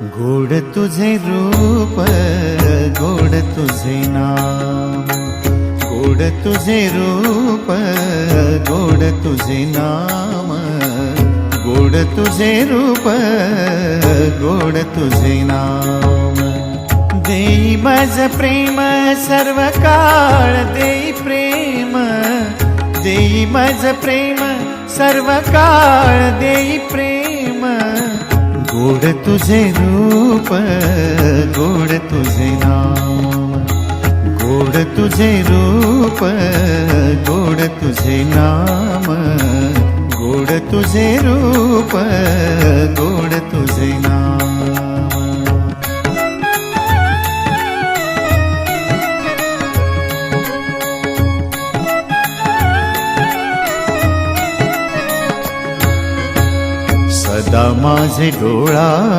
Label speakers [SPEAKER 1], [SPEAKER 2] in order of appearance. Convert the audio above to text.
[SPEAKER 1] गोड तुझे रूप, गोड तुझे नाम, गोड तुझे रूप, गोड तुझे नाम, गोड तुझे रूप, गोड तुझे नाम। देई माझ प्रेम सर्व काळ, देई प्रेम, देई माझ प्रेम सर्व काळ, देई प्रेम। गोड तुझे रूप, गोड तुझे नाम, गोड तुझे रूप, गोड तुझे नाम, गोड तुझे रूप, गोड तुझे नाम। सदा माझे डोळा